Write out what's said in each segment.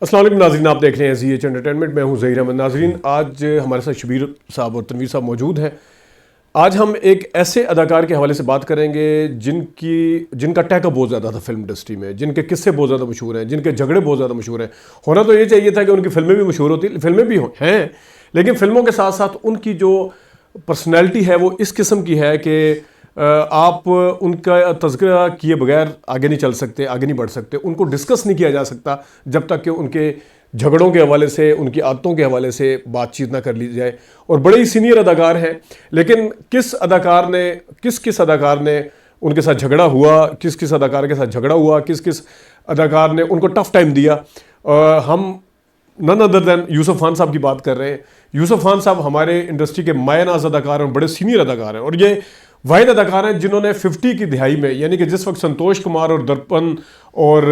अस्सलाम वालेकुम नाज़रीन, आप देख रहे हैं ZH एंटरटेनमेंट। मैं हूं ज़हीर अहमद। नाज़रीन, आज हमारे साथ शबीर साहब और तनवीर साहब मौजूद हैं। आज हम एक ऐसे अदाकार के हवाले से बात करेंगे जिनका टैकअप बहुत ज़्यादा था फिल्म इंडस्ट्री में, जिनके किस्से बहुत ज़्यादा मशहूर हैं, जिनके झगड़े बहुत ज़्यादा मशहूर हैं। होना तो ये चाहिए था कि उनकी फिल्में भी मशहूर होती, फिल्में भी हैं, लेकिन फिल्मों के साथ साथ उनकी जो पर्सनैलिटी है वो इस किस्म की है कि आप उनका तज़किरा किए बगैर आगे नहीं चल सकते, आगे नहीं बढ़ सकते। उनको डिस्कस नहीं किया जा सकता जब तक कि उनके झगड़ों के हवाले से, उनकी आदतों के हवाले से बातचीत ना कर ली जाए। और बड़े ही सीनियर अदाकार हैं, लेकिन किस किस अदाकार ने उनके साथ झगड़ा हुआ, किस अदाकार के साथ झगड़ा हुआ, किस अदाकार ने उनको टफ टाइम दिया। हम none other than Yusuf Khan साहब की बात कर रहे हैं। यूसुफ खान साहब हमारे इंडस्ट्री के मायनाज अदाकार हैं, बड़े सीनियर अदाकार हैं, और ये वाहिद अदाकार हैं जिन्होंने 50 की दिहाई में, यानी कि जिस वक्त संतोष कुमार और दर्पण और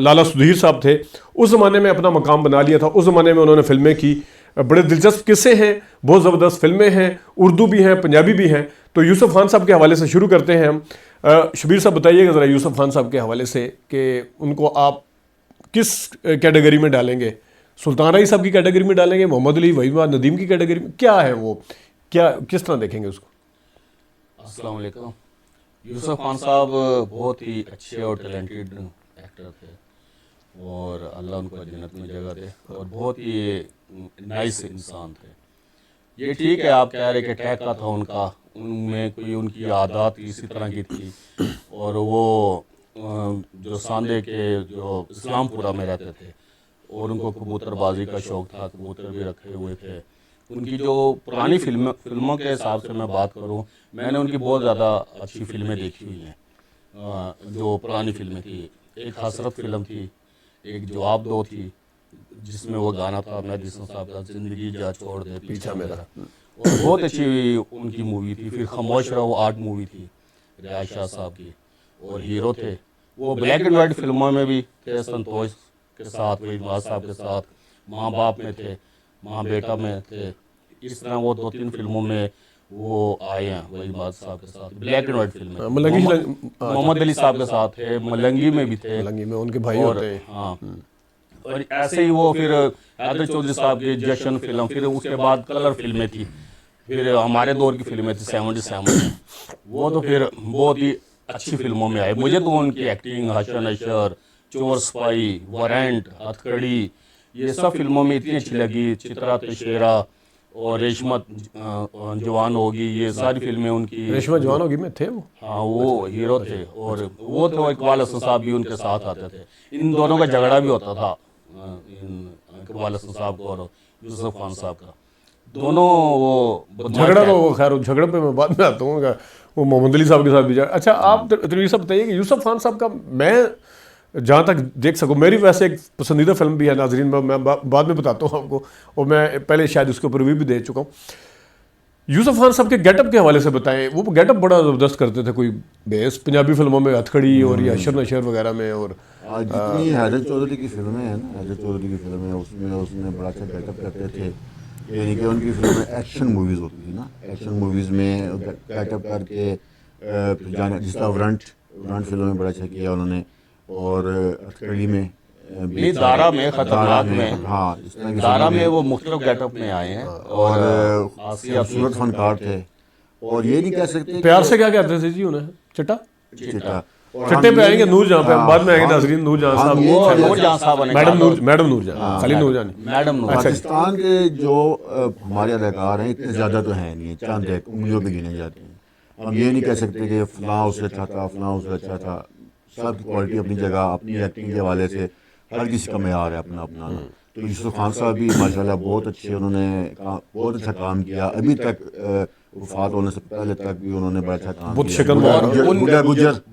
लाला सुधीर साहब थे, उस ज़माने में अपना मकाम बना लिया था। उस ज़माने में उन्होंने फिल्में की, बड़े दिलचस्प किस्से हैं, बहुत ज़बरदस्त फिल्में हैं, उर्दू भी हैं, पंजाबी भी हैं। तो यूसुफ खान साहब के हवाले से शुरू करते हैं हम। शबीर साहब बताइएगा ज़रा यूसुफ खान साहब के हवाले से कि उनको आप किस कैटेगरी में डालेंगे? सुल्तान रईस साहब की कैटेगरी में डालेंगे, मोहम्मद अली वहीद नदीम की कैटेगरी में? क्या है वो, क्या किस तरह देखेंगे उसको? अस्सलाम वालेकुम। यूसुफ खान साहब बहुत ही अच्छे और टैलेंटेड एक्टर थे और अल्लाह उनको जन्नत में जगह दे, और बहुत ही नाइस इंसान थे। ये ठीक है, आप कह रहे कि टहका था उनका, उनमें कोई उनकी आदत इसी तरह की थी, और वो जो सांदे के जो इस्लामपुरा में रहते थे और उनको कबूतरबाजी का शौक़ था, कबूतर भी रखे हुए थे। उनकी जो पुरानी फिल्मों के हिसाब से मैं बात करूं, मैंने उनकी बहुत ज़्यादा अच्छी फिल्में देखी हुई हैं। जो पुरानी फिल्में थी, एक हसरत फिल्म थी, एक जवाब दो थी, जिसमें वो गाना था मेहदी हसन साहब का, ज़िंदगी जा छोड़ दे पीछा मेरा, और बहुत अच्छी उनकी मूवी थी। फिर खामोश रहो आर्ट मूवी थी रियाज शाह साहब की, और हीरो थे वो ब्लैक एंड वाइट फिल्मों में भी थे, संतोष के साथ, वहीद साहब के साथ, माँ बाप में थे, माँ बेटा में थे। इस तरह वो 2-3 फिल्मों में वो आए हैं वहीद साहब के साथ, ब्लैक एंड वाइट फिल्में। मोहम्मद अली साहब के साथ थे, मलंगी में भी थे, मलंगी में उनके भाई होते हैं। हाँ, और ऐसे ही वो फिर हैदर चौधरी साहब की जश्न फिल्म, फिर उसके बाद कलर फिल्में थी, फिर हमारे दौर की फिल्में थी 77 में, वो तो फिर बहुत ही अच्छी फिल्मों में आए। मुझे तो उनकी एक्टिंग, हसन अशर, चोर स्पाई, वारंट, हथकड़ी, ये सब फिल्मों में इतनी अच्छी लगी। चित्रा तेशेरा और रेशमत जवान होगी, ये सारी फिल्में उनकी। रेशमा जवान होगी में थे वो? हाँ, वो हीरो थे, और वो तो इकबाल हसन साहब भी उनके साथ आते थे। इन दोनों का झगड़ा भी होता था, इकबाल हसन साहब को और यूसुफ खान साहब का। दोनों वो झगड़ा तो खैर, झगड़े पे मैं बाद में आता हूँ, वो मोहम्मद अली साहब के साथ भी झगड़ा। अच्छा, आप तनवीर साहब बताइए कि यूसुफ खान साहब का, मैं जहाँ तक देख सकूँ, मेरी वैसे एक पसंदीदा फिल्म भी है नाजरीन, मैं बाद में बताता हूँ आपको, और मैं पहले शायद उसके ऊपर रिव्यू भी दे चुका हूँ। यूसुफ खान साहब के गेटअप के हवाले से बताएं। वो गेटअप बड़ा ज़बरदस्त करते थे, कोई बेस पंजाबी फिल्मों में हथकड़ी और ये अशर नशर वगैरह में, और जितनी हैदर चौधरी की फिल्में हैं ना, हैदर चौधरी की फिल्में, उसमें उसने बड़ा अच्छा गेटअप करते थे। यानी कि उनकी फिल्में एक्शन मूवीज़ होती थी ना, एक्शन मूवीज़ में गेटअप करके जिस तरह वारंट फिल्म में बड़ा अच्छा किया उन्होंने, और हथकड़ी में भी, दारा में, खतरनाक में, हाँ, दारा में वो मुख्तलिफ गेटअप में आए हैं, और खूबसूरत फनकार थे। और ये नहीं कह सकते प्यार से क्या कहते थे जी उन्हें, चट्टा चिट्टा। चट्टे पे आएंगे, नूरजहां पे हम बाद में आएंगे नाजरीन। नूरजहां साहब, नूरजहां साहब, मैडम नूरजहां, खाली नूरजहां, मैडम नूर। पाकिस्तान के जो हमारे अदाकार हैं इतने ज़्यादा तो हैं नहीं, चंद एक उंगलियों पे गिने जाते हैं। हम ये नहीं कह सकते कि फलां उससे अच्छा था, फलां उससे अच्छा था। सब क्वालिटी अपनी जगह, अपनी एक्टिंग के हवाले से हर किसी का मेयार है अपना अपना। तो यूसुफ खान साहब भी माशाल्लाह बहुत अच्छे, उन्होंने बहुत अच्छा काम किया। अभी तक वफात होने से पहले तक भी उन्होंने बड़ा अच्छा काम किया।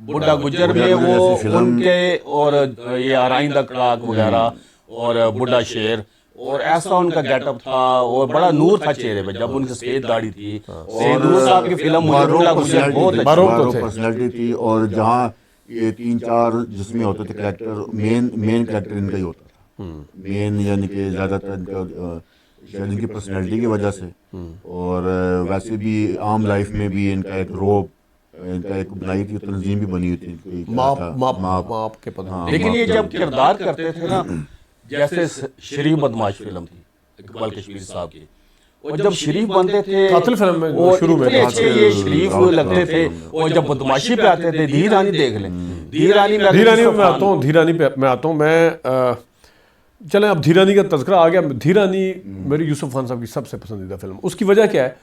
बुड्ढा गुजर में वो उनके, और ये आराइंदा कड़ाक वगैरह, और बुड्ढा शेर, और ऐसा उनका गेटअप था, और बड़ा नूर था चेहरे पे जब उनकी सफेद दाढ़ी थी। सैदूर साहब की फिल्म बुड्ढा गुजर बहुत पर्सनैलिटी थी, और जहाँ ये 3-4 जिसमें होते थे कैरेक्टर, मेन कैरेक्टर इनका ही होता था। मेन यानी कि ज़्यादातर शायद इनकी पर्सनैलिटी की वजह से, और वैसे भी आम लाइफ में भी इनका एक रोब, इनका एक बनाई थी तंजीम भी बनी हुई थी, माप के पता। लेकिन ये जब किरदार करते थे ना, जैसे शरीफ बदमाश फिल्म थी इकबाल कश्मीरी साहब की, और जब शरीफ बनते थे कातिल फिल्म में और शुरू में इतने अच्छे ये शरीफ लगते थे, और जब बदमाशी पे आते थे, धीर रानी देख लें, धीर रानी में धीर रानी में आता हूँ, धीर रानी पे मैं आता हूँ। मैं चलें अब धीर रानी का तज़किरा आ गया। धीर रानी मेरी यूसुफ खान साहब की सबसे पसंदीदा फिल्म। उसकी वजह क्या है,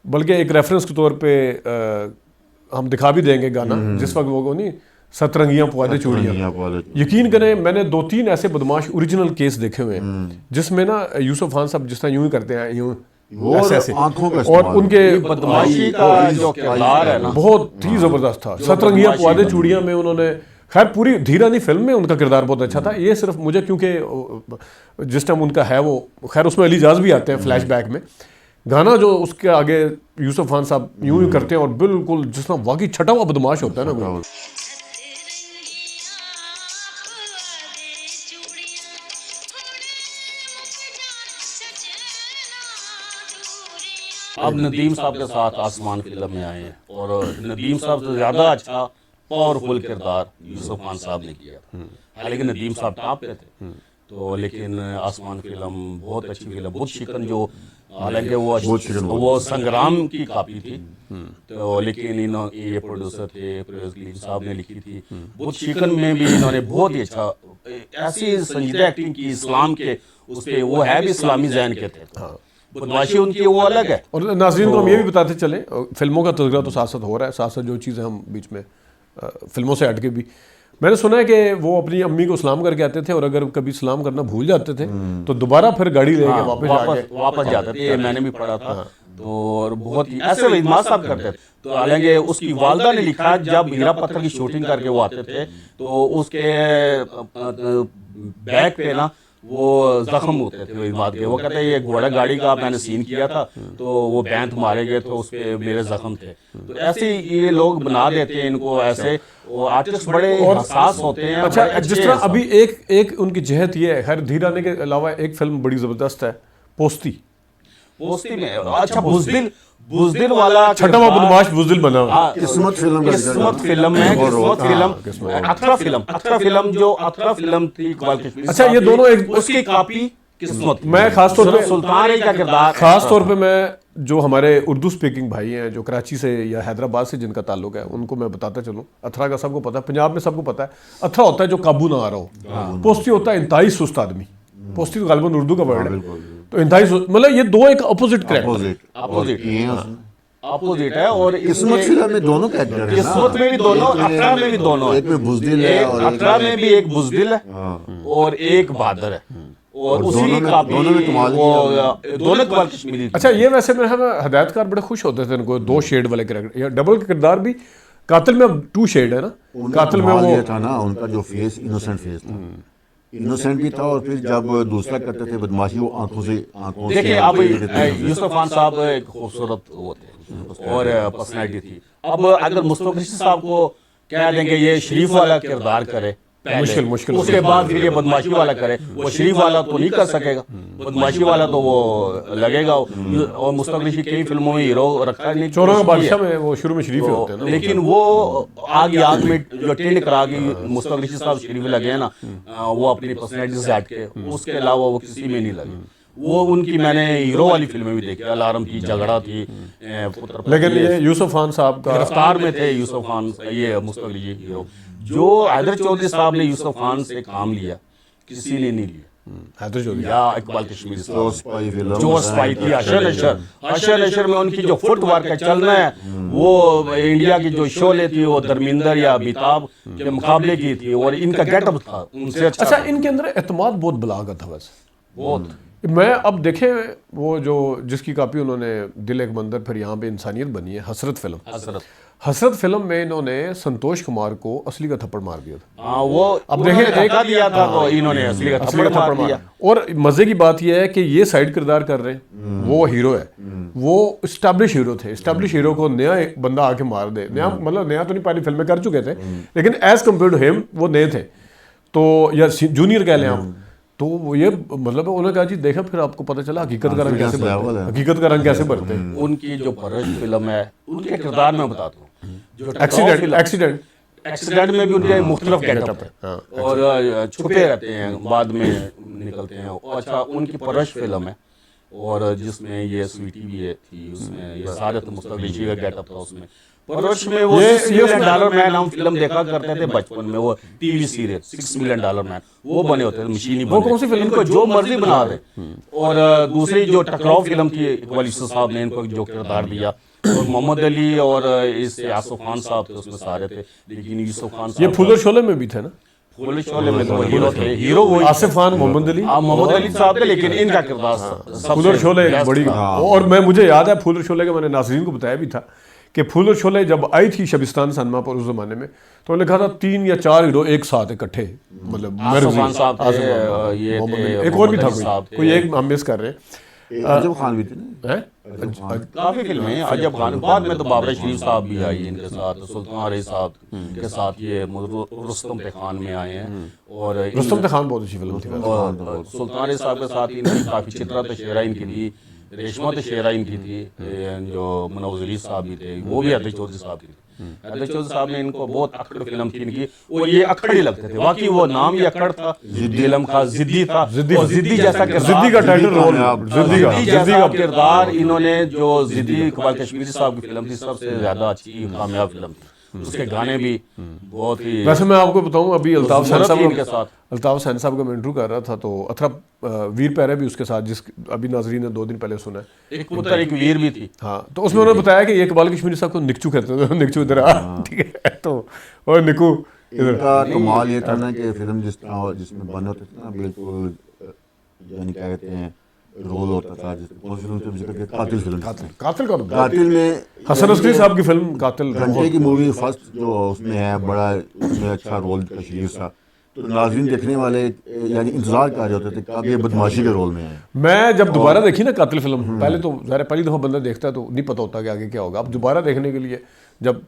बल्कि एक रेफरेंस के तौर पे हम दिखा भी देंगे गाना जिस वक्त वो नहीं सतरंगियां पुआदे चूड़ियां। यकीन करें मैंने 2-3 ऐसे बदमाश ओरिजिनल केस देखे हुए हैं जिसमें ना यूसुफ खान साहब जिस तरह यूं ही करते हैं, यूं ऐसे ऐसे, और उनके बदमाशी का जो किरदार है ना बहुत ही जबरदस्त था। सतरंगियां पुआदे चूड़ियां में उन्होंने, खैर पूरी धीरानी फिल्म में उनका किरदार बहुत अच्छा था। ये सिर्फ मुझे क्योंकि जिस टाइम उनका है वो, खैर उसमें अली जाज भी आते हैं फ्लैशबैक में, गाना जो उसके आगे यूसुफ खान साहब यूं ही करते हैं और बिल्कुल जिस तरह वाकई छटा हुआ बदमाश होता है ना वो। अब नदीम साहब के साथ आसमान फिल्म में आए हैं, और नदीम साहब से ज़्यादा अच्छा पावरफुल किरदार यूसुफ खान साहब ने किया था। हालांकि नदीम साहब टॉप पे थे, तो लेकिन आसमान फिल्म बहुत अच्छी फिल्म। बुत शिकन जो, हालांकि वो संग्राम की कॉपी थी, तो लेकिन ये प्रोड्यूसर थे परवेज़ खलील साहब ने लिखी थी। बुत शिकन में भी इन्होंने बहुत ही अच्छा ऐसी संजीदा एक्टिंग की, इस्लाम के उस पर, वो है भी इस्लामी जैन के थे, बदमाशी उनकी वो अलग है। और नाज़रीन को हम ये भी बताते चले, फिल्मों का तज़किरा तो साथ साथ हो रहा है, साथ साथ जो चीज़ें हम बीच में फिल्मों से हट के भी, मैंने सुना है कि वो अपनी अम्मी को सलाम करके आते थे, और अगर कभी सलाम करना भूल जाते थे तो दोबारा फिर गाड़ी लेके वापस जाते थे। मैंने भी पढ़ा था, तो और बहुत ही ऐसे इमाम साहब करते थे। तो हालांकि उसकी वालदा ने लिखा, जब हीरा पत्थर की शूटिंग करके वो आते थे तो उसके बैक पे ना वो जख्म होते थे इमाद के। वो कहते हैं ये घोड़ा गाड़ी का मैंने सीन किया था, तो वो बैंत मारे गए तो उस पर मेरे जख्म थे। तो ऐसे ये लोग बना देते हैं इनको, ऐसे वो आर्टिस्ट बड़े हसास होते हैं। अच्छा, जिस तरह अभी एक उनकी जहत ये है, खैर धीर आने के अलावा एक फिल्म बड़ी ज़बरदस्त है, पोस्ती में। अच्छा, बुज़दिल वाला छठा बदमाश बुज़दिल बना, किस्मत फिल्म में अथरा फिल्म जो अथरा फिल्म थी इकबाल कश्मीरी। अच्छा, ये दोनों एक उसकी कॉपी किस्मत। मैं खास तौर पे सुल्तान का किरदार, खास तौर पे मैं जो हमारे उर्दू स्पीकिंग भाई हैं जो कराची से या हैदराबाद से जिनका ताल्लुक है उनको मैं बताता चलूँ। अथरा का सबको पता है, पंजाब में सबको पता है। अथरा होता है जो काबू ना आ रहा हो, पोस्ती होता है इंतहाई सुस्त आदमी। पोस्ती तो गालिबन उर्दू का वर्ड है, तो इंतहाई मतलब ये दो एक अपोजिट अपोजिट है। और किस्मत फिल्म में दोनों कैरेक्टर हैं, किस्मत में भी दोनों, अथरा में भी दोनों, एक में बुज़दिल है और अथरा में भी एक बुज़दिल है और एक बहादुर है, और उसी का दोनों कमाल कश्मीरी। अच्छा, ये वैसे में हम हदायतकार बड़े खुश होते थे इनको 2 शेड वाले कैरेक्टर या डबल किरदार भी। कातिल में 2 शेड है ना, कातिल में वो था ना उनका जो फेस इनोसेंट फेस था, इनोसेंट भी था, और फिर जब दूसरा करते थे बदमाशी वो आंखों से देखिए। अब यूसुफ खान साहब एक खूबसूरत वो थे और पर्सनैलिटी थी। अब अगर मुस्तफा रशीद साहब को कह देंगे ये शरीफ वाला किरदार करे, मुश्किल, उसके बाद फिर ये बदमाशी वाला करे, वो शरीफ वाला तो नहीं कर सकेगा, बदमाशी वाला तो वो लगेगा। और मुस्तफा रशीद कई फिल्मों में हीरो रखा है, चोरों का बादशाह में वो शुरू में शरीफ होते हैं ना, लेकिन वो आग में जो टेंड करा के मुस्तफा रशीद साहब शरीफ लगे हैं ना, वो अपनी पर्सनैलिटी से हट के, उसके अलावा वो किसी में नहीं लगे। वो उनकी मैंने हीरो वाली फिल्में भी देखी, अलार्म थी, झगड़ा थी, लेकिन ये यूसुफ खान साहब का गिरफ्तार में थे यूसुफ खान, ये मुस्तफा रशीद हीरो। जो हैदर चौधरी साहब ने यूसुफ खान से काम लिया, किसी ने नहीं लिया। हैदर चौधरी या इकबाल कश्मीरी साहब जो स्पाई थी, अशर में उनकी जो फुट वर्क है, चलना है, वो इंडिया की जो शोले थी वो धर्मिंदर या अमिताभ के मुकाबले की थी, और इनका गेटअप था उनसे अच्छा। इनके अंदर एतमाद बहुत बलागत है वैसे बहुत। मैं अब देखें वो जो जिसकी कापी उन्होंने दिल एक मंदिर, फिर यहाँ पे इंसानियत बनी है, हसरत फिल्म में इन्होंने संतोष कुमार को असली का थप्पड़ मार दिया था। वो अब देखें एक दिया था तो इन्होंने असली का थप्पड़ मार दिया। और मजे की बात यह है कि ये साइड किरदार कर रहे हैं, वो हीरो है, वो स्टैब्लिश हीरो थे। स्टैब्लिश हीरो को नया एक बंदा आके मार दे, नया मतलब नया तो नहीं, पहली फिल्में कर चुके थे, लेकिन एज कम्पेयर टू हिम वो नए थे, तो या जूनियर कह लें आप। तो ये मतलब उन्होंने कहा जी देखा, फिर आपको पता चला हकीकत का रंग कैसे भरते हैं, हकीकत का रंग कैसे भरते हैं। उनकी जो परश फिल्म है, उनके किरदार में बताता हूँ, जो एक्सीडेंट में भी उनके मुख्तलिफ गेटअप है और छुपे रहते हैं, बाद में निकलते हैं। अच्छा, उनकी परवरिश फिल्म है, और जिसमें ये स्वीटी भी थी, उसमें ये सादत मुस्तफा ऋषि का गेटअप था उसमें। परवरिश में वो $6 मिलियन मैन हम फिल्म देखा करते थे बचपन में, वो टीवी सीरियल $6 मिलियन मैन, वो बने होते थे, मशीनी बने। कौन सी फिल्म? इनको जो मर्जी बना दे। और दूसरी जो टकराव फिल्म थी, इकबाल यूसुफ साहब ने इनको जो किरदार दिया, और मोहम्मद अली और इससे आसिफ खान साहब थे उसमें सारे थे, लेकिन यूसुफ खान साहब ये फूल और शोले में भी थे ना? फूल शोले में तो वो हीरो थे, हीरो वो आसिफ खान, मोहम्मद अली। मोहम्मद अली साहब थे, लेकिन इनका किरदार फूल और शोले एक बड़ी, और मैं मुझे याद है फूल और शोले का मैंने नाज़रीन को बताया भी था कि फूल और शोले जब आई थी शबिस्तान सिनेमा पर उस जमाने में, तो उन्होंने कहा था 3 या 4 हीरो एक साथ इकट्ठे, मतलब आसिफ खान साहब थे, ये थे, एक और भी था मोहम्मद अली साहब थे। कोई एक हम मिस कर रहे हैं। अजब खान भी थे ना, हैं? काफी फिल्में हैं। अजब खान, बाद में तो बाबर शरीफ साहब भी आई इनके साथ, सुल्तान रही साहब के साथ ये रुस्तम ते खान में आए हैं, और रुस्तम ते खान बहुत अच्छी फिल्म थी। और सुल्तान रही साहब के साथ इनकी काफी चित्रा तो शेरा इनकी थी, रेशमा तो शेरा इनकी थी, जो मुनव्वर साहब भी थे, वो भी अदर चौधरी साहब थी। अदर चौधरी साहब ने इनको बहुत अकड़ फिल्म थी इनकी, और ये अकड़ ही लगते थे, बाकी वो नाम ही अकड़ था, फिल्म का जिद्दी था, और जिद्दी जैसा किरदार, जिद्दी का टाइटल रोल, जिद्दी जैसा किरदार इन्होंने, जो जिद्दी इकबाल कश्मीरी साहब की फिल्म थी, सबसे ज्यादा अच्छी कामयाब फिल्म थी। उसके गाने भी बहुत ही, वैसे मैं आपको बताऊं, अभी अल्ताफ सैन के साथ साहब का मैं इंटरव्यू कर रहा था, तो अथरा वीर पैरे भी उसके साथ, जिस अभी नाजरीन ने 2 दिन पहले सुना है, एक पुत्र एक वीर भी थी। हाँ, तो उसमें उन्होंने बताया कि ये इकबाल कश्मीरी साहब को निकचू कहते थे, निकचू इधर आ, ठीक है, तो और निकू इधर। इनका कमाल ये था ना कि फिल्म जिस तरह जिसमें बन होते थे ना, बिल्कुल यानी क्या कहते हैं, रोल होता था, जैसे कौन सी फिल्म थी मुझे कहते कातिल फिल्म थी। कातिल का कातिल में हसन अस्करी साहब की फिल्म कातिल, घंटे की मूवी फर्स्ट जो उसमें है, बड़ा उसमें अच्छा रोल तशरीफ था, तो नाज़रीन देखने वाले यानी इंतजार कर रहे होते थे कब ये बदमाशी के रोल में है। मैं जब दोबारा देखी ना कातिल फिल्म, पहले तो ज़ाहिर पहली दफ़ा बंदा देखता है तो नहीं पता होता कि आगे क्या होगा। अब दोबारा देखने के लिए जब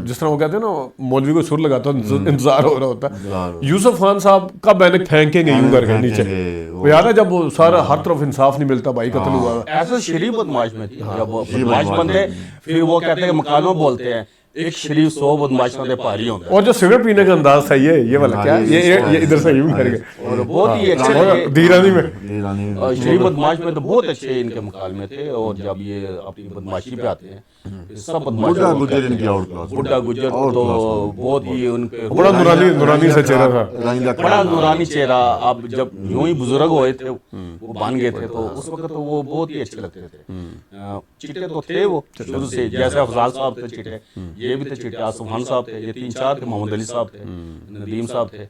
जिस तरह वो कहते हैं ना, मौलवी को सुर लगाता है, इंतजार हो रहा होता है। यूसुफ खान साहब का बैनक फेंकेंगे यूं करके नीचे, वो याद है जब वो सारा हर तरफ इंसाफ नहीं मिलता, भाई कत्ल हुआ। ऐसा शरीफ बदमाश में थी, जब वो बदमाश बनते फिर वो कहते हैं मकानों बोलते हैं, एक शरीफ 100 बदमाश में भारी होंगे। और जो सिगरेट पीने का अंदाज था, ये वाला क्या, ये इधर से यूं करके, और बहुत ही अच्छे दीरानी में, शरीफ बदमाश में तो बहुत अच्छे इनके मुकाबले थे। और जब ये अपनी बदमाशी पे आते हैं, सब बदमाश, बुड्ढा गुजर इनकी आउट क्लास, बुड्ढा गुजर तो बहुत ही उनके बड़ा नूरानी सा चेहरा था, बड़ा नूरानी चेहरा। अब जब यूं ही बुजुर्ग हुए थे, वो बन गए थे, तो उस वक्त तो वो बहुत ही अच्छे लगते थे। चिट्टे तो थे वो शुरू से, जैसे अफजाल साहब थे चिट्टे, ये भी थे चिट्टे, आसिफ खान साहब थे, ये 3-4 थे, मोहम्मद अली साहब थे, नदीम साहब थे,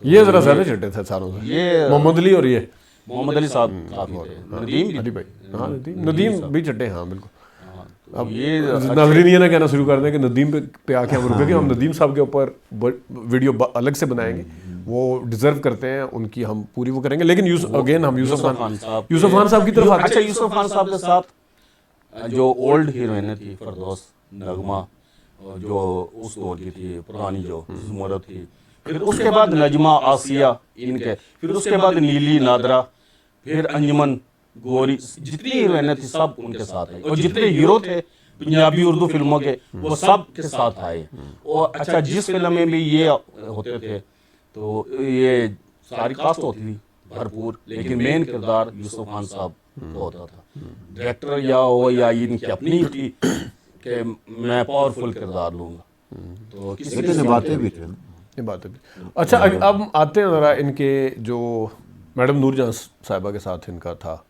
ये जरा ज्यादा चिट्टे थे सारों से, ये मोहम्मद अली और ये मोहम्मद अली साहब काफी थे, नदीम भी, अली भाई, हाँ नदीम भी चिट्टे, हाँ बिल्कुल। अब ये नाज़रीन ये ना कहना शुरू कर दें कि नदीम पे आके हम रुके, कि हम नदीम साहब के ऊपर वीडियो अलग से बनाएंगे, वो डिजर्व करते हैं, उनकी हम पूरी वो करेंगे। लेकिन अगेन हम यूसुफ खान साहब की तरफ आते हैं। अच्छा, यूसुफ खान साहब के साथ जो ओल्ड हीरोइन थी फरदौस नगमा, जो उस दौर की थी, पुरानी जो जुमरत थी, फिर उसके बाद नजमा आसिया इनके, फिर उसके बाद नीली नादरा, फिर अंजुमन गोरी, जितनी हीरोइनें थी सब उनके साथ आई, और जितने हीरो थे पंजाबी उर्दू फिल्मों के, वो सब के साथ आए। और अच्छा, जिस फिल्म में भी ये होते थे तो ये सारी कास्ट होती थी भरपूर, लेकिन मेन किरदार यूसुफ खान साहब को होता था। डायरेक्टर या हो या इनकी अपनी थी कि मैं पावरफुल किरदार लूँगा, तो किसी बातें भी थे, ये बात है। अच्छा, अब आते हैं ज़रा इनके, जो मैडम नूरजहां साहिबा के साथ इनका था,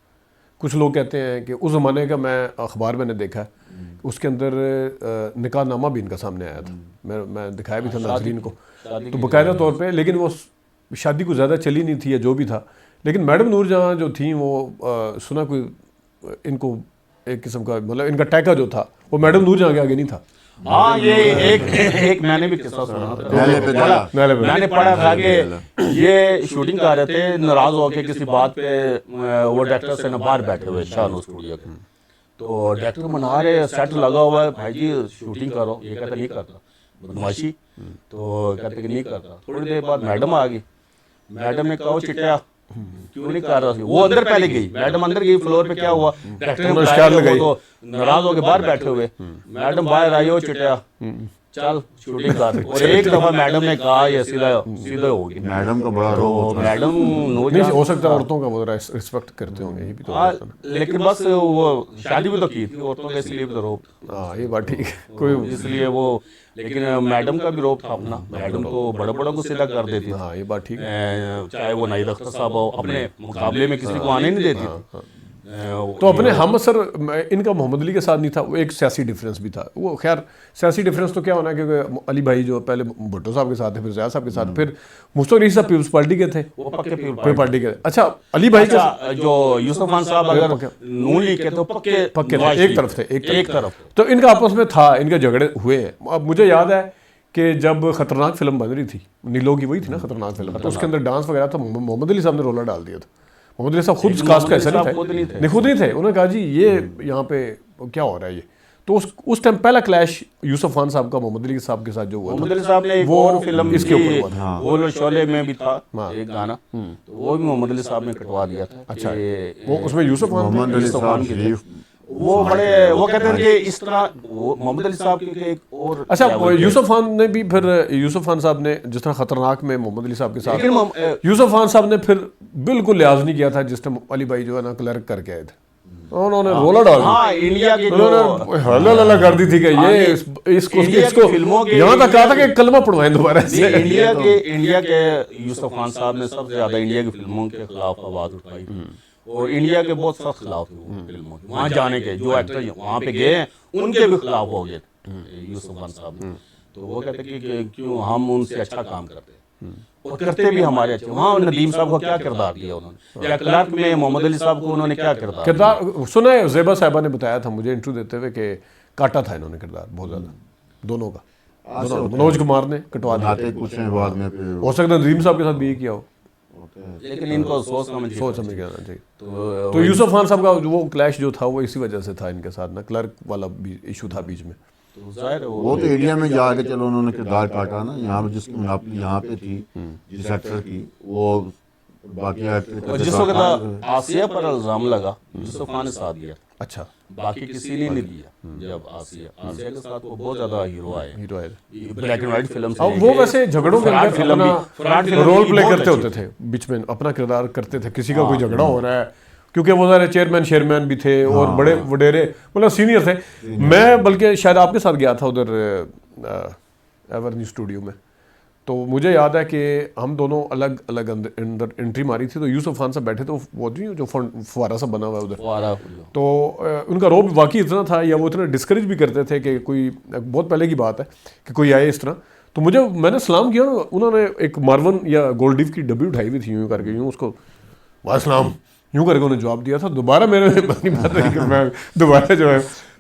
कुछ लोग कहते हैं कि उस ज़माने का, मैं अखबार मैंने देखा है, उसके अंदर निकाहनामा भी इनका सामने आया था, मैं दिखाया भी था नाज़रीन को, तो बाकायदा तौर पे, लेकिन वो शादी को ज़्यादा चली नहीं थी या जो भी था, लेकिन मैडम नूरजहां जो थी वो सुना कोई इनको एक किस्म का, मतलब इनका टैका जो था वो मैडम नूरजहां के आगे नहीं था। हाँ, ये एक मैंने भी किस्सा सुना था, मैंने पढ़ा था कि ये शूटिंग कर रहे थे, नाराज होकर किसी बात पे, वो डायरेक्टर से बाहर बैठे हुए शाहनूर स्टूडियो के, तो डायरेक्टर मना रहे, सेट लगा हुआ है, भाई जी शूटिंग करो, ये कहता नहीं करता बदमाशी, तो कहते कि नहीं करता। थोड़ी देर बाद मैडम आ गई, मैडम ने कहा चिट्टिया क्यों नहीं कर रहा था, वो अंदर पहले गई, मैडम अंदर गई, फ्लोर पे क्या हुआ, डायरेक्टर ने तो नाराज होकर बाहर बैठे हुए, मैडम बाहर आई, हो चिट्टिया चल शूटिंग कर। और एक दफा मैडम ने कहा ये सीधा सीधा होगी। मैडम का बड़ा तो रोल मैडम नहीं नूरजहां हो सकता है औरतों का वो रिस्पेक्ट करते होंगे, ये भी तो हो हाँ, सकता है लेकिन बस वो शादी भी तो की थी औरतों का, इसलिए भी तो रोक ना। हाँ ये बात ठीक है, कोई इसलिए वो, लेकिन मैडम का भी रोक था अपना। मैडम तो बड़े बड़ों को सीधा कर देती थी, हाँ ये बात ठीक है। चाहे वो नाहिद अख्तर साहब हो, अपने मुकाबले में किसी को आने नहीं देती थी। तो अपने हम असर इनका मोहम्मद अली के साथ नहीं था, वो एक सियासी डिफरेंस भी था। वो खैर सियासी डिफरेंस तो क्या होना है, क्योंकि अली भाई जो पहले भुट्टो साहब के साथ थे, फिर ज़िया साहब के साथ, फिर मुश्ताक अली साहब पीपल्स पार्टी के थे, वो पक्के पीपल्स पार्टी के। अच्छा अली भाई का अच्छा, जो यूसुफ खान साहब अगर नून लीग के तो पक्के पक्के थे, नवाज एक शरीफ तरफ थे, एक तरफ। तो इनका आपस में था, इनके झगड़े हुए हैं। अब मुझे याद है कि जब खतरनाक फिल्म बन रही थी, नीलो की वही थी ना खतरनाक फिल्म, तो उसके अंदर डांस वगैरह था, मोहम्मद अली साहब ने रोला डाल दिया था। मोहम्मद अली साहब खुद कास्ट का ऐसा नहीं खुद नहीं थे, खुद नहीं थे। उन्होंने कहा जी ये यहाँ पे क्या हो रहा है ये। तो उस टाइम पहला क्लैश यूसुफ खान साहब का मोहम्मद अली साहब के साथ जो हुआ मोहम्मद था, अली साहब ने एक वो और फिल्म इसके ऊपर हुआ था। वो शोले में भी था एक गाना, तो वो भी मोहम्मद अली साहब ने कटवा दिया था। अच्छा कि वो उसमें यूसुफ खान थे? मोहम्मद अली साहब शरीफ वो बड़े वो कहते हैं कि इस तरह वो मोहम्मद अली साहब के एक और अच्छा level के- यूसुफ खान ने भी फिर यूसुफ खान साहब ने जिस तरह खतरनाक में मोहम्मद अली साहब के साथ, लेकिन यूसुफ खान साहब ने फिर बिल्कुल लिहाज नहीं किया था जिस टाइम अली भाई जो है ना क्लर्क करके आए थे, उन्होंने रोला डाल दिया। हाँ इंडिया के जो उन्होंने हल्ला लल्ला कर दी थी कि ये इसको इंडिया की फिल्मों के- यहाँ तक कहा था कि कलमा पढ़वाएं दोबारा ये से। इंडिया के यूसुफ खान साहब ने सबसे ज्यादा इंडिया की फिल्मों के खिलाफ आवाज उठाई थी, और इंडिया के बहुत सख्त खिलाफ थे वो फिल्मों के। वहाँ जाने के जो एक्टर वहाँ पे गए हैं उनके भी खिलाफ हो गए यूसुफ खान साहब ने। तो वो कहते कि क्यों हम उनसे अच्छा काम करते हैं, और करते भी हमारे अच्छे। वहाँ नदीम साहब को क्या किरदार दिया उन्होंने, या क्लर्क में मोहम्मद अली साहब को उन्होंने क्या किरदार दिया? किरदार सुना है, ज़ेबा साहिबा ने बताया था मुझे इंटरव्यू देते हुए कि काटा था इन्होंने किरदार बहुत ज़्यादा दोनों का। मनोज कुमार ने कटवा दिया, आते कुछ हैं बाद में फिर हो सकता है नदीम साहब के साथ भी ये किया हो, लेकिन इनको सोच समझ के सोच समझ के आना चाहिए। तो तो यूसुफ खान साहब का वो क्लैश जो था वो इसी वजह से था इनके साथ ना, क्लर्क वाला भी इशू था बीच में। तो जाहिर है वो तो इंडिया में जाके चलो उन्होंने किरदार काटा ना, यहाँ पे जिसकी मुनाफी यहाँ पे थी जिस एक्टर की, वो बाकी एक्टर और जिस वक्त आसिया पर इल्जाम लगा यूसुफ खान ने साथ दिया, अच्छा बाकी किसी ने नहीं दिया। जब आसिया के साथ वो बहुत ज्यादा हीरो आए, हीरो है। ब्लैक एंड व्हाइट फिल्म से अब वो वैसे झगड़ों के फराड अंदर फिल्म भी- फराड अपना फिल्म रोल भी प्ले बहुत करते अच्छी होते थे, बीच में अपना किरदार करते थे। किसी का कोई झगड़ा हो रहा है, क्योंकि वो सारे चेयरमैन शेयरमैन भी थे और बड़े वडेरे मतलब सीनियर थे। मैं बल्कि शायद आपके साथ गया था उधर एवरन्यू स्टूडियो में, तो मुझे याद है कि हम दोनों अलग अलग अंदर एंट्री मारी थी। तो यूसुफ खान साहब बैठे थे, वो जो फुवारा सा बना हुआ है उधर, फुवारा। तो उनका रोब वाकई इतना था, या वो इतना डिस्करेज भी करते थे कि कोई, बहुत पहले की बात है कि कोई आए इस तरह, तो मैंने सलाम किया, उन्होंने एक मार्वन या गोल्डिव की डब्बी उठाई हुई थी, यूँ करके यूँ उसको वासलाम यूँ करके उन्होंने जवाब दिया था। दोबारा मेरे अपनी बात रही कि मैं दोबारा जो है,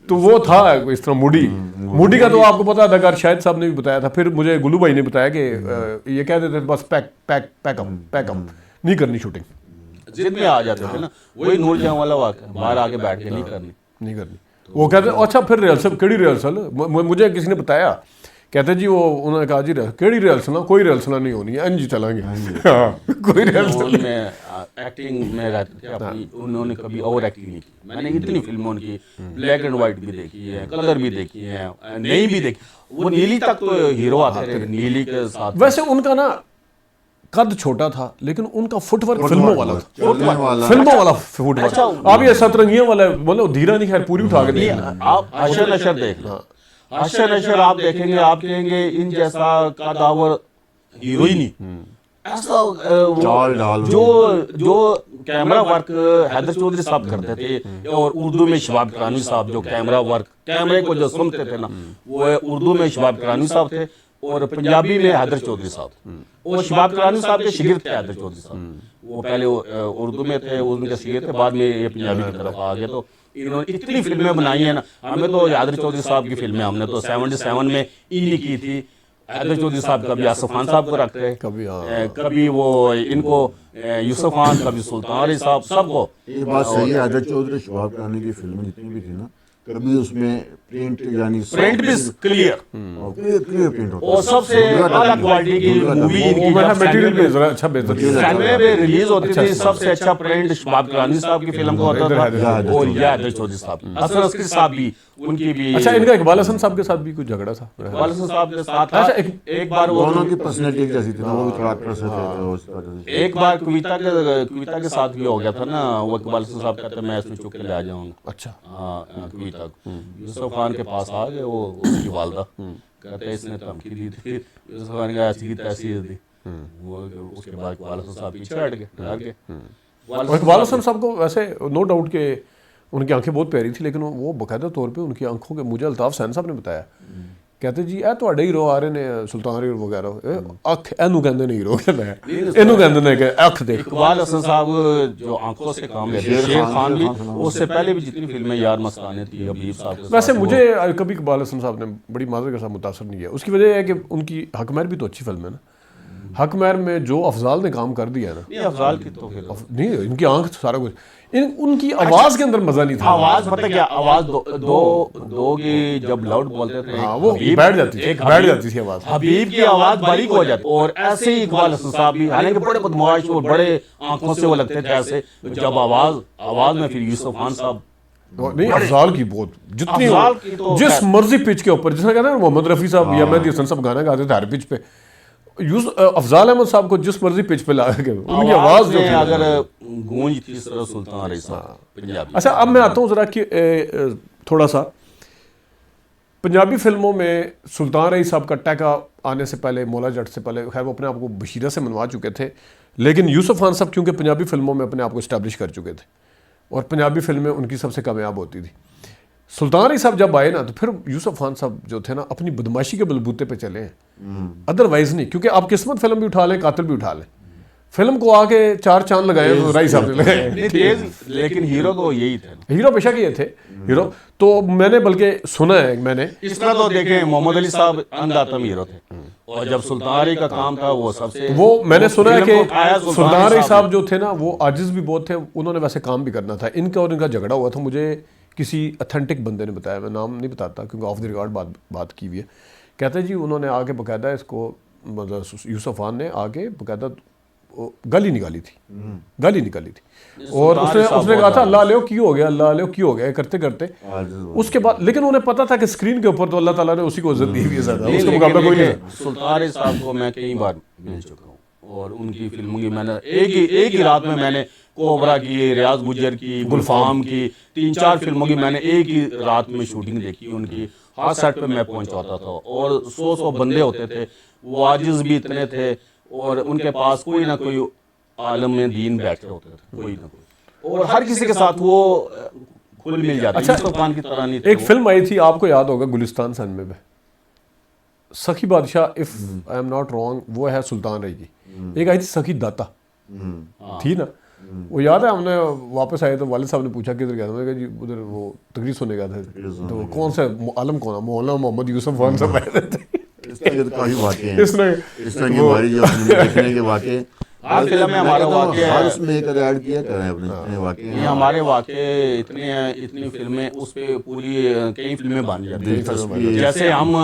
तो वो था इस तरह मूडी का तो आपको पता अदाकार शाहिद साहब ने भी बताया था। फिर मुझे गुल्लू भाई ने बताया कि ये कह देते थे बस पैकअप नहीं करनी शूटिंग, जिद में आ जाते थे ना, वही नूरजहां वाला वाक़या, बाहर आके बैठ के नहीं करनी। वो कहते अच्छा फिर रिहर्सल केड़ी रिहर्सल, मुझे किसी ने बताया, कहते जी वो उन्होंने कहा जी केड़ी रिहर्सल, कोई रिहर्सल नहीं होनी है, जी चलेंगे। हाँ, कोई रिहर्सल में एक्टिंग में रहते थे अपनी, उन्होंने कभी और एक्टिंग नहीं की। मैंने इतनी फिल्मों उनकी ब्लैक एंड व्हाइट भी देखी है, कलर भी देखी है, नई भी देखी। वो नीली तक तो हीरो आते थे नीली के साथ। वैसे उनका ना कद छोटा था, लेकिन उनका फुटवर्क फिल्मों वाला था, फिल्मों वाला फुटवर्क। आप ये सतरंगियां वाला मतलब धीरा नहीं, खैर पूरी उठा के देख, आप हशर नशर देख लो, हशर नशर आप देखेंगे, आप कहेंगे इन जैसा कदावर हीरो ही नहीं। ऐसा जो कैमरा वर्क हैदर चौधरी साहब करते थे, और उर्दू में शबाब करानी साहब जो कैमरा वर्क, कैमरे को जो सुनते थे ना, वो उर्दू में शबाब करानी साहब थे, और पंजाबी में हैदर चौधरी साहब। वो शबाब करानी साहब के शिगिर्द थे हैदर चौधरी साहब। वो पहले उर्दू में थे, उनके शिगिर्द थे, बाद में ये पंजाबी की तरफ आ गए। तो इन्होंने इतनी फिल्में बनाई है ना, हमें तो हैदर चौधरी साहब की फिल्में हमने तो 77 में इन्हीं की थी। हैदर चौधरी साहब कभी आसफ खान साहब को रखते हैं, कभी वो इनको यूसुफ खान, कभी सुल्तान अली साहब, सबको। ये बात सही है, हैदर चौधरी शबाब करानी की फिल्में जितनी भी थी ना, कभी उसमें प्रिंट यानी प्रिंट भी क्लियर क्लियर प्रिंट होता और सबसे अलग क्वालिटी की मूवी इनकी मटेरियल भी जरा अच्छा बेहतर है। 96 में रिलीज होती थी, सबसे अच्छा प्रिंट शबाब करानी साहब की फिल्म को होता था, और या हैदर चौधरी साहब की, असर अस्करी साहब भी, उनकी भी। अच्छा, इनका इकबाल हसन साहब के साथ भी कुछ झगड़ा था। इकबाल हसन साहब के साथ था। अच्छा, एक बार वो दोनों की पर्सनैलिटी जैसी थी ना, वो भी थोड़ा अक्सर से थे तो उस वजह से। एक बार कविता के साथ भी हो गया था ना, वो इकबाल हसन साहब कहते हैं मैं इसमें चुप के ले आ जाऊंगा। अच्छा, हाँ, कविता को यूसुफ खान के पास आ गए, वो उसकी वालदा कहते हैं इसने धमकी दी थी, यूसुफ खान ने ऐसी की तैसी दी, वो उसके बाद इकबाल हसन साहब पीछे हट गए, भाग गए। और इकबाल हसन साहब को वैसे नो डाउट के उनकी आंखें बहुत प्यारी थी, लेकिन वो बाकायदा तौर पे उनकी आंखों के, मुझे अल्ताफ सैन साहब ने बताया, कहते जी ए ਤੁਹਾਡੇ ਹੀਰੋ आ रहे ने सुल्तान हीरो वगैरह, अख एनू कहंदे ने हीरो कहंदे एनू कहंदे ने कि अख देख। इकबाल हसन साहब जो आंखों से काम लेते हैं, शेर खान भी, उससे पहले भी जितनी फिल्में यार मस्ताने थी हबीब साहब के वैसे साथ, मुझे कभी इकबाल हसन साहब ने बड़ी माजरे के साथ मुतासर नहीं किया। उसकी वजह है कि उनकी हकमैर भी तो अच्छी फिल्म है ना। हकमैर में जो अफजाल ने काम कर दिया है ना, नहीं अफजाल की तो फिल्म नहीं इनकी आंख सारा कुछ, उनकी आवाज के अंदर मजा नहीं था। आवाज पता क्या, आवाज दो की जब लाउड बोलते थे, हाँ, वो बैठ जाती थी आवाज। हबीब की आवाज बारीक हो जाती, और ऐसे ही इकबाल हसन साहब भी, हालांकि बड़े बदमाश और बड़े आंखों से वो लगते थे ऐसे, जब आवाज में फिर यूसुफ खान साहब नहीं, अफजाल की बहुत जितनी अफजाल की तो जिस मर्जी पिच के ऊपर, जिसने कहते हैं मोहम्मद रफ़ी साहब या मेहदी हसन साहब गाना गाते थे हर पिच पे, अफजाल अहमद साहब को जिस मर्जी पिच पे ला के उनकी आवाज जो थी, अगर गूंज थी तरह सुल्तान रही साहब पंजाबी। अच्छा, अब मैं आता हूँ जरा कि थोड़ा सा पंजाबी फिल्मों में सुल्तान रही साहब का टैका आने से पहले, मौला जट से पहले, खैर वो अपने आप को बशीरा से मनवा चुके थे, लेकिन यूसुफ खान साहब क्योंकि पंजाबी फिल्मों में अपने आप को इस्टेब्लिश कर चुके थे और पंजाबी फिल्में उनकी सबसे कामयाब होती थी। सुल्तान रही साहब जब आए ना, तो फिर यूसुफ खान साहब जो थे ना, अपनी बदमाशी के बलबूते पे चले हैं, अदरवाइज नहीं। क्योंकि आप किस्मत फिल्म भी उठा लें, कातिल भी उठा लें, फिल्म को आके 4 चांद लगाए तो राही साहब ने लगाए, लेकिन हीरो तो यही थे, हीरो बेशक ये थे हीरो। तो मैंने बल्कि सुना है, मैंने इस तरह तो देखें मोहम्मद अली साहब अंधातम हीरो थे, और जब सुल्तान रही का काम था वो सबसे, वो मैंने सुना है फिल्म को उठाया कि सुल्तान रही साहब जो थे ना, वो आजिज भी बहुत थे, उन्होंने वैसे काम भी करना था। इनका और इनका झगड़ा हुआ था, मुझे किसी अथेंटिक बंदे ने बताया, मैं नाम नहीं बताता क्योंकि ऑफ द रिकॉर्ड बात की हुई है। कहते जी उन्होंने आके बाकायदा इसको, मतलब यूसुफ खान ने आके बाकायदा गाली निकाली थी और उसने कहा था अल्लाह ले क्यों हो गया, अल्लाह ले क्यों हो गया, करते करते उसके बाद, लेकिन उन्हें पता था कि स्क्रीन के ऊपर तो अल्लाह ताला ने उसी को इज्जत दी हुई है ज़्यादा, उसका मुकाबला कोई नहीं है। सुल्तान साहब को मैं कई बार मिल चुका हूँ और उनकी फिल्मों की मैंने एक ही रात में मैंने कोबरा की, रियाज गुजर की, गुलफाम की, 3-4 फिल्मों की मैंने एक ही रात में शूटिंग देखी उनकी। हर सेट पे मैं पहुंचाता था और 100 बंदे होते थे, वो आजिज भी इतने थे और उनके पास कोई ना कोई आलम में दीन बैठे होते थे, कोई ना कोई, और हर किसी के साथ वो खुल मिल जाता। अच्छा, यूसुफ खान की तरह नहीं। एक फिल्म आई थी, आपको याद होगा, गुलिस्तान सनमे में सखी बादशाह, if I am not wrong, वो है सुल्तान रही की। एक आई थी सखी दाता, थी ना, वो याद है? हमने वापस आए तो वालिद साहब ने पूछा किधर गया था, मैंने कहा जी उधर वो तकरीर सुनने गया था। तो कौन सा आलम, कौन, मौलाना मोहम्मद यूसुफ खान साहब आए थे। काफी वाक़े हैं इसने हमारी जो देखने के वाक़े, हर फिल्म में हमारा वाक़े है, हर उसमें एक ऐड किया करें अपने वाक़े ये हमारे वाक़े इतने हैं, इतनी फिल्में उस पे पूरी कई फिल्में बन जाती हैं। जैसे हम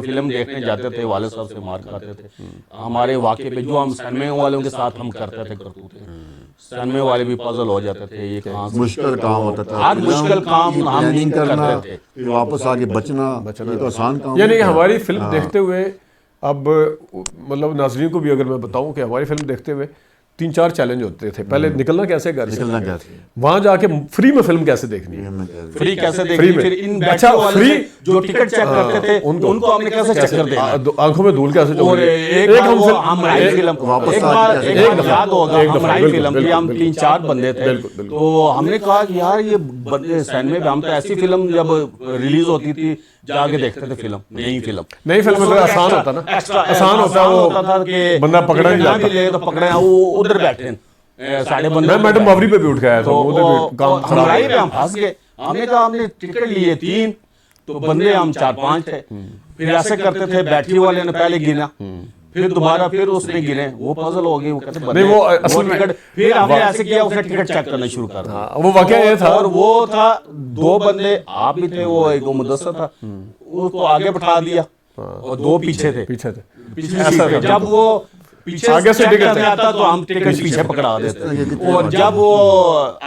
फिल्म देखने जाते थे, वाले साहब से मार खाते थे, हमारे वाक़े पे जो हम सनमे वालों के साथ हम करते थे करतूते, सनमे वाले भी पजल हो जाते थे, ये कहाँ से मुश्किल काम होता था, हर मुश्किल काम हम प्लानिंग करना, करते थे। फिर वापस आके बचना, ये तो आसान काम यानी कि नहीं था। हमारी फिल्म देखते हुए, अब मतलब नाज़रीन को भी अगर मैं बताऊं कि हमारी फिल्म देखते हुए 3-4 चैलेंज होते थे। पहले निकलना कैसे घर से, निकलना कैसे, वहां जाके फ्री में फिल्म कैसे देखनी है, फ्री कैसे फ्री देखनी, में। फिर इन अच्छा, बैठने वाले फ्री से जो टिकट चेक करते थे उनको हमने कैसे चक्कर देना, आंखों में धूल कैसे और एक बार वो हम राई फिल्म, वापस एक आके बार कैसे याद होगा, हम राई बिल्कुल, फिल्म की, हम बिल्कुल, 3-4 बंदे थे, तो हमने कहा कि यार ये बंदे सैन में, हम तो ऐसी फिल्म जब रिलीज होती थी जाके देखते थे फिल्म, नई फिल्म मतलब आसान होता ना, आसान होता वो कि बंदा पकड़ा नहीं जाता, ले तो पकड़े, वो उधर बैठे साढ़े बंदे। मैं मैडम बावरी पे भी उठ गया था, तो उधर भी काम खराब हमारे हो पे गया। हम फंस गए। हमने कहा हमने टिकट लिए 3, तो बंदे हम 4-5 थे, फिर ऐसे करते थे, बैटरी वाले ने पहले गिना, फिर दोबारा फिर उसने गिने, वो पजल हो गई, वो कहते नहीं, वो असल में टिकट, फिर हमने ऐसे किया, उसने टिकट चेक करना शुरू कर दिया। वो वाकया ये था, और वो था 2 बंदे, आप भी थे, वो एक मुदस्सर था, उसको आगे बैठा दिया और 2 पीछे थे, पीछे थे। पिछली सीट पे। जब वो पीछे आगे से चेक टिकट करने आता तो हम टिकट पीछे पकड़ा देते, और जब वो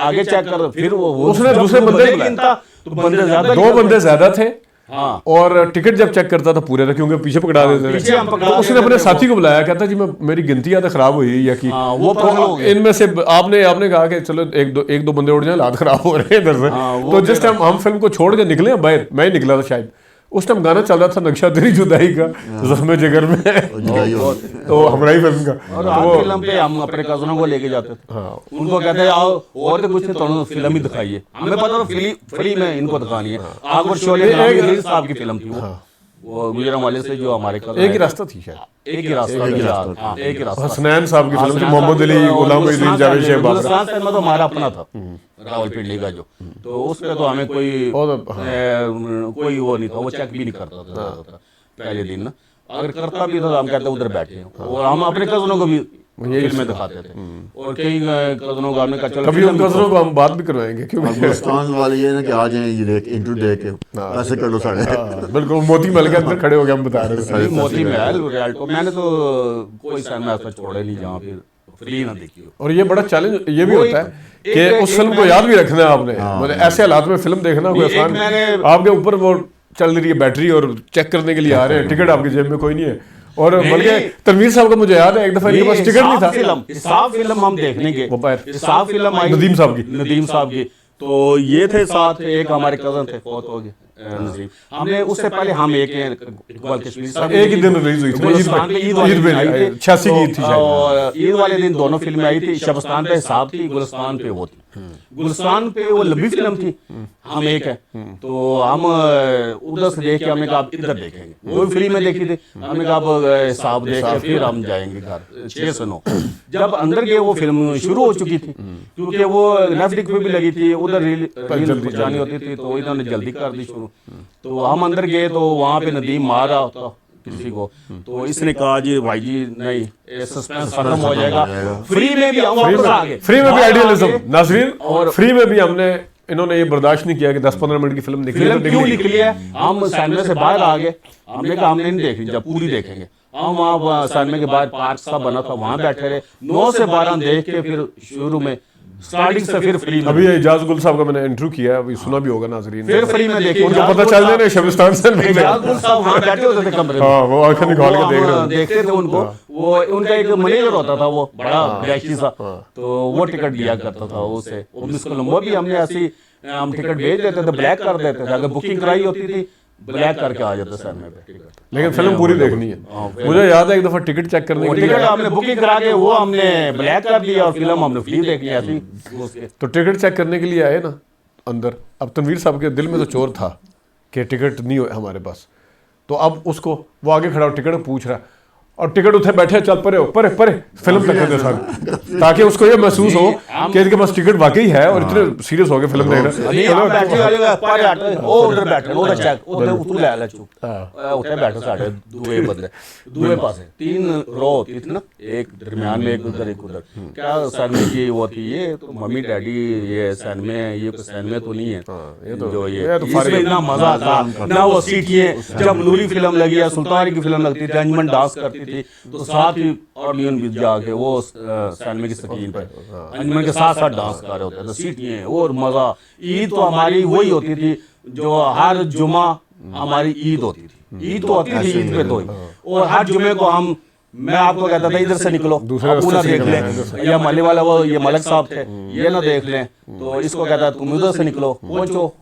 आगे चेक कर फिर वो उसने जब दूसरे वो बंदे को गिनता तो बंदे ज्यादा 2 बंदे ज्यादा थे, हाँ, और टिकट जब चेक करता था पूरे था, क्योंकि पीछे पकड़ा देते थे। पीछे हम पकड़ा तो उसने देते अपने थे, साथी को बुलाया, कहता जी मैं मेरी गिनती याद खराब हुई या कि हाँ, वो पजल हो गया। इनमें से आपने कहा कि चलो एक दो बंदे उड़ जाए, हालात खराब हो रहे हैं इधर से। हाँ, वो तो जिस टाइम हम फिल्म को छोड़ के निकले बाहर, मैं ही निकला था शायद, उस टाइम गाना चल रहा था नक्शा तेरी जुदाई का, जख्मे जिगर में, तो हमारी फिल्म का। और आज फिल्म पे हम अपने कजनों को लेके जाते थे, उनको कहते हैं आओ और तो कुछ नहीं, तो फिल्म ही दिखाइए, हमें पता था फ्री में इनको दिखानी है। आगुर शोले मीर साहब की फिल्म थी वो गुजरांवाले से, जो हमारे एक ही रास्ता थी शायद, एक ही रास्ता, एक ही रास्ता। हसनैन साहब की फिल्म थी, मोहम्मद अली, गुलाम मोहिउद्दीन, जावेद शहबाज। गुलस्तान सिनेमा तो हमारा अपना था, रावलपिंडी का जो, तो उस पे तो हमें कोई कोई वो नहीं था, वो चेक भी नहीं करता था ज़्यादातर पहले दिन ना, अगर करता भी था तो हम कहते उधर बैठे हैं, और हम अपने कजनों को भी फिल्म में दिखाते थे, और कई कजनों को हमने कहा चलो कभी उन कजनों को हम बात भी करवाएंगे, क्योंकि गुलिस्तान वाले ये ना कि आ जाए, ये देख इंटरव्यू दे के ऐसे कर लो साढ़े। बिल्कुल मोती महल के अंदर खड़े हो गए हम बता रहे थे। मोती महल, रियल्टो, मैंने तो कोई सिनेमा ऐसा छोड़े नहीं जहाँ फिर फ्री ना देखी हो। और ये बड़ा चैलेंज ये भी होता है कि उस फिल्म को याद भी रखना है आपने, मतलब ऐसे हालात में फिल्म देखना कोई आसान, आपके ऊपर वो चल रही है बैटरी और चेक करने के लिए आ रहे हैं, टिकट आपकी जेब में कोई नहीं है, और बल्कि तनवीर साहब का मुझे याद है एक दफा इनके पास टिकट नहीं था, हिसाब फिल्म हम देखने गए, हिसाब फिल्म आई नदीम साहब की, तो ये थे साथ, एक हमारे कजन थे, फौत हो गए नजीम, हमने उससे पहले हम एक इकबाल कश्मीरी साहब एक ही दिन रिलीज हुई थी, ईद पे 86 की ईद थी शायद, और ईद वाले दिन दोनों फिल्में आई थी, शबस्तान पे हिसाब थी, गुलिस्तान पे वो थी, गुलिस्तान पे वो लंबी फिल्म थी, हम एक है, तो हम उधर से देख के हमने कहा इधर देखेंगे, वो फ्री में देखी थी, हमने कहा अब हिसाब देख के फिर हम जाएंगे घर 6 से 9। जब अंदर गए वो फिल्म शुरू हो चुकी थी, क्योंकि वो नेटफ्लिक्स पे भी लगी थी, उधर रील जानी होती थी, तो इन्होंने जल्दी कर दी शुरू, तो हम अंदर गए तो वहाँ पे नदीम मार रहा होता किसी को, तो इसने कहा जी भाई जी नहीं, ये सस्पेंस खत्म हो जाएगा, फ्री में भी हम वापस आ गए, फ्री में भी आइडियलिज्म नाज़रीन, और फ्री में भी हमने, इन्होंने ये बर्दाश्त नहीं किया कि 10-15 मिनट की फिल्म निकली, फिल्म क्यों निकली है, हम सिनेमा से बाहर आ गए, हमने कहा हमने नहीं देखी, जब पूरी देखेंगे हम वहाँ सिनेमा के बाहर पार्क सा बना था, वहाँ बैठे रहे 9 से 12 देख के फिर शुरू में स्टार्टिंग से फिर फ्री में। अभी इजाज गुल साहब का मैंने इंटरव्यू किया, अभी सुना भी होगा नाजरीन, फिर फ्री में देखिए, उनको पता चल जाए ना शबिस्तान से नहीं, इजाज गुल साहब वहाँ बैठे होते थे कमरे में, हाँ वो आंखें निकाल के देख रहे हैं, देखते थे उनको, वो उनका एक मैनेजर होता था, वो बड़ा डैशी सा, तो वो टिकट दिया करता था उसे, मिस कोलंबो भी हमने ऐसी, हम टिकट भेज देते थे, ब्लैक कर देते थे, अगर बुकिंग कराई होती थी ब्लैक करके आ जाता सिनेमा पे टिकट, लेकिन फिल्म पूरी देखनी है। मुझे याद है एक दफा टिकट चेक करने के लिए, टिकट हमने बुकिंग करा के वो हमने ब्लैक कर दिया और फिल्म हमने फ्री देख लिया थी, तो टिकट चेक करने के लिए आए ना अंदर, अब तनवीर साहब के दिल में तो चोर था कि टिकट नहीं हो हमारे पास, तो अब उसको वो आगे खड़ा हो टिकट पूछ रहा है, और टिकट उठे बैठे चल परे हो परे परे फिल्म तक दे साहब, ताकि उसको ये महसूस हो कि इनके पास टिकट वाकई है और इतने सीरियस हो गए फिल्म देख रहे हैं। उधर बैठे उधर चेक उधर तू ले ले चुप उठे बैठे साढ़े दूए बंदे दूए पासे 3 रो होती थी ना, एक दरमियान में एक उधर क्या सैनमे की वो थी, ये तो मम्मी डैडी ये सैनमे, ये तो सैनमे तो नहीं है जो ये इसमें इतना मजा आता ना, वो सीटियां जब नूरी फिल्म लगी या सुल्तान की फिल्म लगती थी, अंजमन डांस करती थी, तो साथ ही ऑडियंस भी जाके वो सिनेमा की स्क्रीन पर अंजमन के साथ साथ डांस कर रहे होते थे, सीटियां और मजा। ईद तो हमारी वही होती थी जो हर जुमा हमारी ईद होती थी, ईद तो होती थी ईद पे तो, और हर जुमे को हम, मैं आपको कहता था इधर से निकलो आप ना देख लें, या मले वाला वो ये मलक साहब थे ये ना देख लें, तो इसको कहता तुम उधर से निकलो पहुंचो,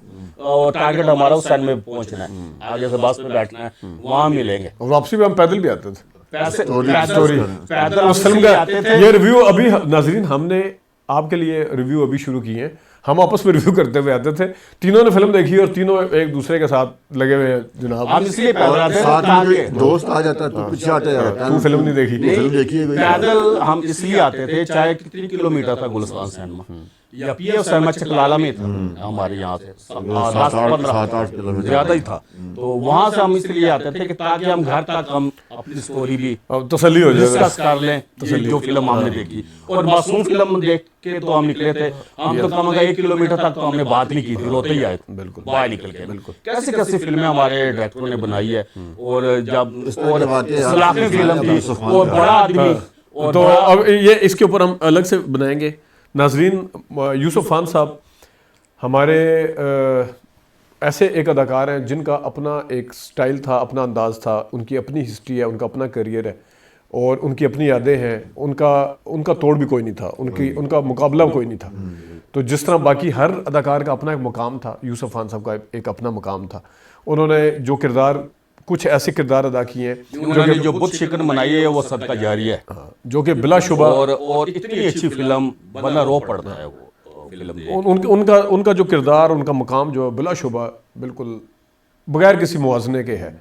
और टारगेट हमारा उस साइड में पहुंचना है, आगे से बस में बैठना है, वहाँ मिलेंगे, और वापसी में हम पैदल भी आते थे, पैदल उस फिल्म का ये रिव्यू अभी नाजरीन हमने आपके लिए रिव्यू अभी शुरू किए हैं, हम आपस में रिव्यू करते हुए आते थे। तीनों ने फिल्म देखी और तीनों एक दूसरे के साथ लगे हुए हैं जनाब। हम इसलिए और पैदल साथ में कोई आते दोस्त आ जाता है तो पीछे हट जाता है। तू फिल्म नहीं देखी? फिल्म देखी है कोई? पैदल हम इसलिए आते थे, चाहे कितनी किलोमीटर था गुलिस्तान सिनेमा या पीएफ सिनेमा चकलाला में था हमारे यहाँ से 7-8 किलोमीटर ज्यादा ही था, तो वहां से हम इसलिए आते थे कि ताकि हम घर तक हम अपनी स्टोरी भी अब तसल्ली हो जाएगा। डिस्कस कर लें ये जो फिल्म हमने देखी। और मासूम फिल्म देख के तो हम निकले थे, हम तो कम 1 किलोमीटर तक तो हमने बात नहीं की थी, रोते ही आए थे बिल्कुल बाहर निकल के। कैसी कैसी फिल्में हमारे डायरेक्टरों ने बनाई है, और जब और इस्लामी फिल्म थी और बड़ा आदमी और तो अब ये इसके ऊपर हम अलग से बनाएंगे। नाजरीन, यूसुफ खान साहब हमारे ऐसे एक अदाकार हैं जिनका अपना एक स्टाइल था, अपना अंदाज़ था, उनकी अपनी हिस्ट्री है, उनका अपना करियर है और उनकी अपनी यादें हैं। उनका तोड़ भी कोई नहीं था, उनका मुकाबला कोई नहीं था। तो जिस तरह बाकी हर अदाकार का अपना एक मुकाम था, यूसुफ खान साहब का एक अपना मुकाम था। उन्होंने जो किरदार, कुछ ऐसे किरदार अदा किए हैं उन्होंने जो बुत शिकन बनाई है वो सदका जारी है, जो कि बिलाशुबा और इतनी अच्छी फिल्म बना रो पड़ता है वो फिल्म। उनका जो किरदार, उनका मुकाम जो बिलाशुबा बिल्कुल बगैर किसी मुआवजे के है,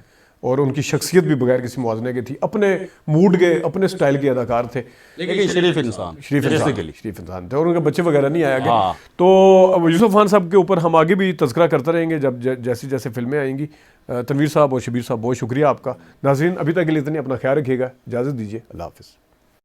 और उनकी शख्सियत भी बगैर किसी मुआवजे की थी। अपने मूड के, अपने स्टाइल के अदाकार थे, लेकिन शरीफ इंसान थे, और उनके बच्चे वगैरह नहीं आया गए। हाँ। तो अब यूसुफ खान साहब के ऊपर हम आगे भी तज़किरा करते रहेंगे जब जैसी जैसे फिल्में आएंगी। तनवीर साहब और शबीर साहब, बहुत शुक्रिया आपका। नाज़रीन, अभी तक के लिए इतनी, अपना ख्याल रखिएगा, इजाज़त दीजिए, अल्लाह हाफ़िज़।